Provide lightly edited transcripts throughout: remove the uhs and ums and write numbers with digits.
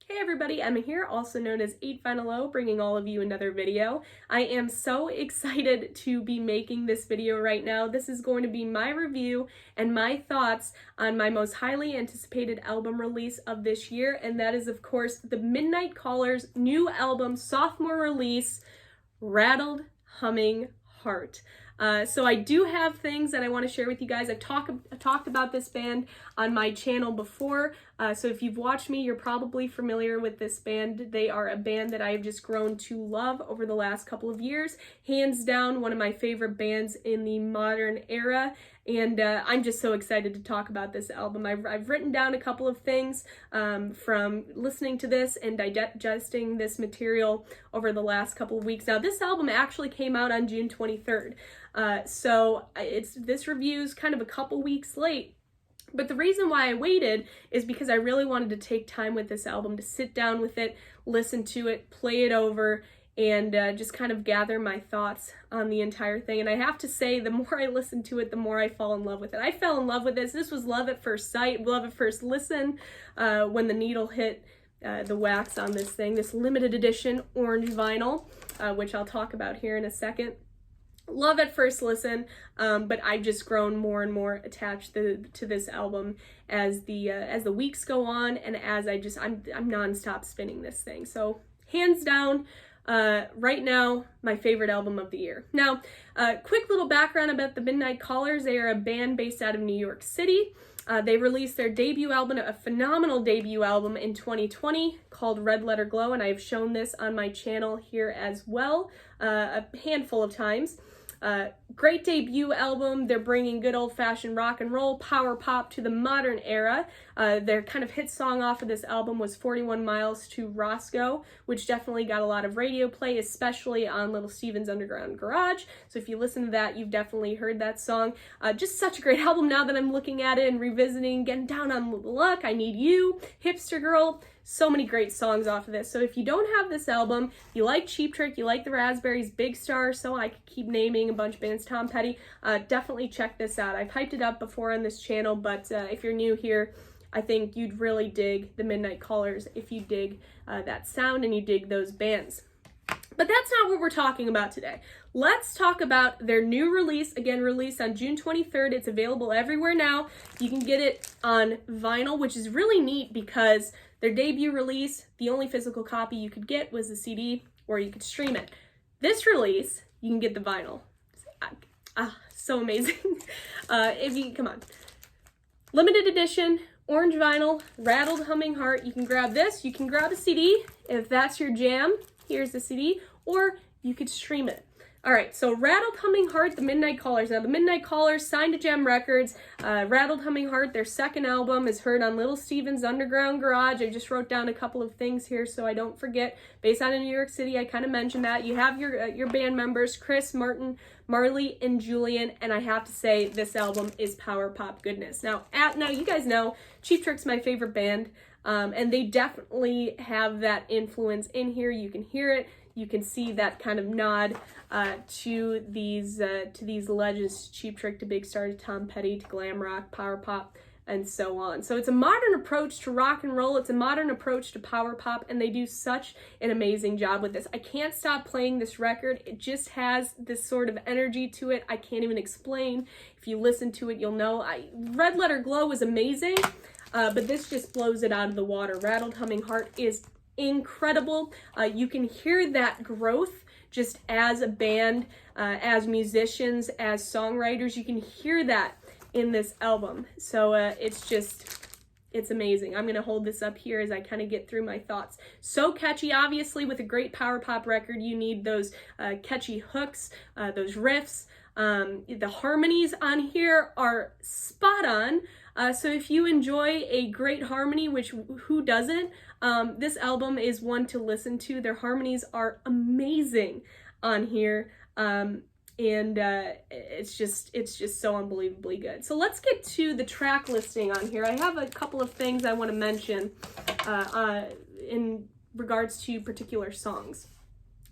Hey everybody, Emma here, also known as 8vinyllow, bringing all of you another video. I am so excited to be making this video right now. This is going to be my review and my thoughts on my most highly anticipated album release of this year, and that is of course the Midnight Callers' new album, sophomore release, Rattled, Humming Heart. So I do have things that I want to share with you guys. I've talked about this band on my channel before, so if you've watched me, you're probably familiar with this band. They are a band that I've just grown to love over the last couple of years. Hands down, one of my favorite bands in the modern era, and I'm just so excited to talk about this album. I've written down a couple of things from listening to this and digesting this material over the last couple of weeks. Now, this album actually came out on June 23rd. So this review's kind of a couple weeks late, but the reason why I waited is because I really wanted to take time with this album, to sit down with it, listen to it, play it over, and just kind of gather my thoughts on the entire thing. And I have to say, the more I listen to it, the more I fall in love with it. I fell in love with this. This was love at first sight, love at first listen, when the needle hit the wax on this thing, this limited edition orange vinyl, which I'll talk about here in a second. Love at first listen, but I've just grown more and more attached to this album as the weeks go on, and as I'm nonstop spinning this thing. So hands down, right now, my favorite album of the year. Now, quick little background about the Midnight Callers. They are a band based out of New York City. They released their debut album, a phenomenal debut album, in 2020 called Red Letter Glow, and I've shown this on my channel here as well a handful of times. Great debut album. They're bringing good old-fashioned rock and roll, power pop to the modern era. Their kind of hit song off of this album was 41 Miles to Roscoe, which definitely got a lot of radio play, especially on Little Steven's Underground Garage. So if you listen to that, you've definitely heard that song. Just such a great album now that I'm looking at it and revisiting, getting down on luck, I Need You, Hipster Girl. So many great songs off of this. So if you don't have this album, you like Cheap Trick, you like the Raspberries, Big Star, so I could keep naming a bunch of bands, Tom Petty, definitely check this out. I've hyped it up before on this channel, but if you're new here, I think you'd really dig the Midnight Callers if you dig that sound and you dig those bands. But that's not what we're talking about today. Let's talk about their new release, again released on June 23rd. It's available everywhere now. You can get it on vinyl, which is really neat because their debut release, the only physical copy you could get was the CD, or you could stream it. This release, you can get the vinyl. So amazing. Come on. Limited edition, orange vinyl, Rattled, Humming Heart. You can grab this, you can grab a CD if that's your jam. Here's the CD, or you could stream it. All right, so Rattled, Humming Heart, the Midnight Callers. Now, the Midnight Callers signed to Gem Records. Rattled, Humming Heart, their second album, is heard on Little Steven's Underground Garage. I just wrote down a couple of things here so I don't forget. Based out of New York City, I kind of mentioned that. You have your band members, Chris, Martin, Marley, and Julian, and I have to say this album is power pop goodness. Now you guys know Cheap Trick's my favorite band, and they definitely have that influence in here. You can hear it. You can see that kind of nod to these legends, Cheap Trick to Big Star to Tom Petty to glam rock, power pop, and so on. So it's a modern approach to rock and roll. It's a modern approach to power pop, and they do such an amazing job with this. I can't stop playing this record. It just has this sort of energy to it. I can't even explain. If you listen to it, you'll know. Red Letter Glow is amazing, but this just blows it out of the water. Rattled, Humming Heart is incredible. You can hear that growth just as a band, as musicians, as songwriters. You can hear that in this album. So it's amazing. I'm gonna hold this up here as I kind of get through my thoughts. So catchy. Obviously, with a great power pop record, you need those catchy hooks, those riffs. The harmonies on here are spot on. So if you enjoy a great harmony, which who doesn't, this album is one to listen to. Their harmonies are amazing on here, and it's just so unbelievably good. So let's get to the track listing on here. I have a couple of things I want to mention in regards to particular songs.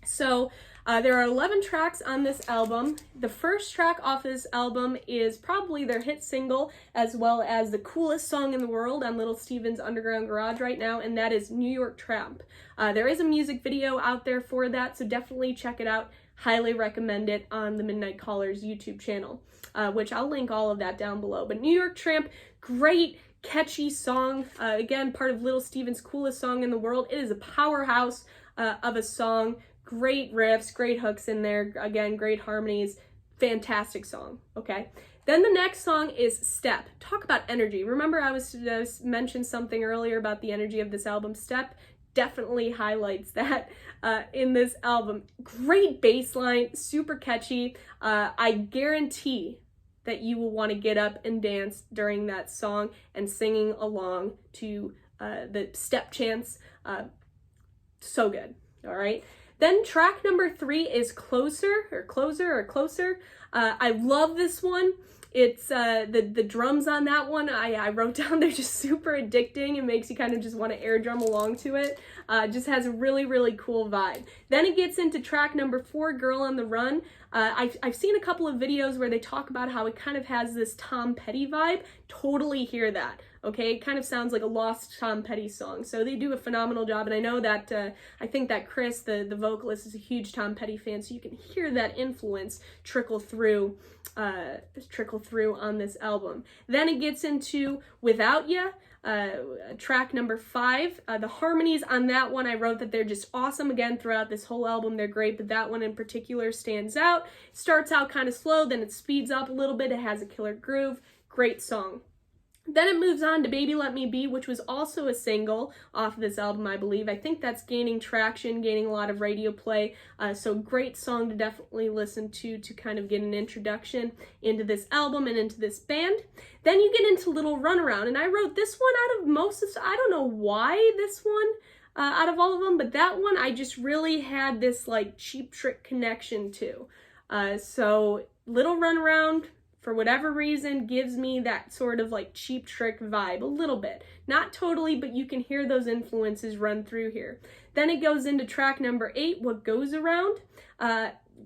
So there are 11 tracks on this album. The first track off this album is probably their hit single, as well as the coolest song in the world on Little Steven's Underground Garage right now, and that is New York Tramp. There is a music video out there for that, so definitely check it out. Highly recommend it on the Midnight Callers YouTube channel, which I'll link all of that down below. But New York Tramp, great, catchy song. Again, part of Little Steven's coolest song in the world. It is a powerhouse of a song. Great riffs, great hooks in there. Again, great harmonies. Fantastic song, okay? Then the next song is Step. Talk about energy. Remember I was mentioned something earlier about the energy of this album. Step definitely highlights that in this album. Great bass line, super catchy. I guarantee that you will want to get up and dance during that song and singing along to the step chants. So good, all right? Then track number 3 is Closer. I love this one. It's the drums on that one, I wrote down, they're just super addicting. It makes you kind of just want to air drum along to it. Just has a really, really cool vibe. Then it gets into track number 4, Girl on the Run. I've seen a couple of videos where they talk about how it kind of has this Tom Petty vibe. Totally hear that. Okay, it kind of sounds like a lost Tom Petty song. So they do a phenomenal job, and I know that, I think that Chris, the vocalist, is a huge Tom Petty fan, so you can hear that influence trickle through on this album. Then it gets into Without Ya, track number 5. The harmonies on that one, I wrote that they're just awesome. Again, throughout this whole album, they're great, but that one in particular stands out. It starts out kind of slow, then it speeds up a little bit. It has a killer groove. Great song. Then it moves on to Baby Let Me Be, which was also a single off of this album, I believe. I think that's gaining traction, gaining a lot of radio play. So great song to definitely listen to kind of get an introduction into this album and into this band. Then you get into Little Runaround, and I wrote this one out of most of, I don't know why this one out of all of them, but that one I just really had this like Cheap Trick connection to. So Little Runaround, for whatever reason, gives me that sort of like Cheap Trick vibe, a little bit. Not totally, but you can hear those influences run through here. Then it goes into track number 8, What Goes Around.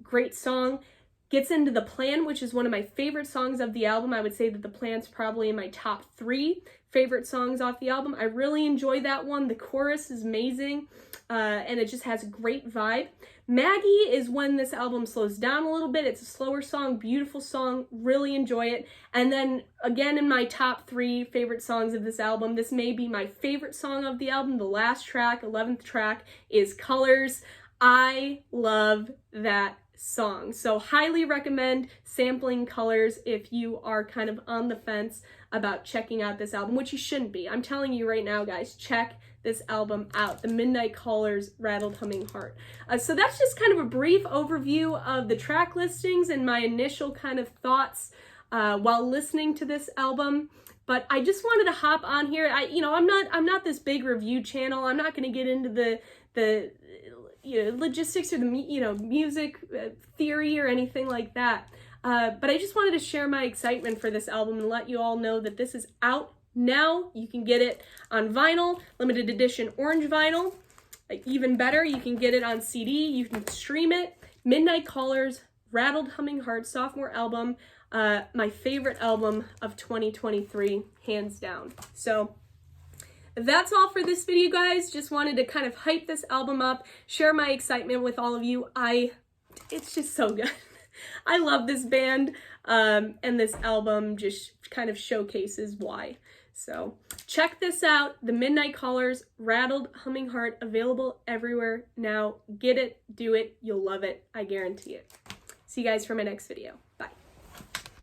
Great song. Gets into The Plan, which is one of my favorite songs of the album. I would say that The Plan's probably in my top 3 favorite songs off the album. I really enjoy that one. The chorus is amazing, and it just has a great vibe. Maggie is when this album slows down a little bit. It's a slower song, beautiful song, really enjoy it. And then again, in my top 3 favorite songs of this album, this may be my favorite song of the album. The last track, 11th track, is Colors. I love that song. So highly recommend sampling Colors if you are kind of on the fence about checking out this album, which you shouldn't be. I'm telling you right now, guys, check this album out, the Midnight Callers Rattled Humming Heart. So that's just kind of a brief overview of the track listings and my initial kind of thoughts while listening to this album. But I just wanted to hop on here. I'm not this big review channel. I'm not going to get into the logistics or the music theory or anything like that. But I just wanted to share my excitement for this album and let you all know that this is out now. You can get it on vinyl, limited edition orange vinyl. Even better, you can get it on CD. You can stream it. Midnight Callers, Rattled Humming Heart, sophomore album. My favorite album of 2023, hands down. So that's all for this video, guys. Just wanted to kind of hype this album up, share my excitement with all of you. It's just so good. I love this band, and this album just kind of showcases why. So check this out, the Midnight Callers, Rattled Humming Heart, available everywhere now. Get it, do it, you'll love it, I guarantee it. See you guys for my next video. Bye.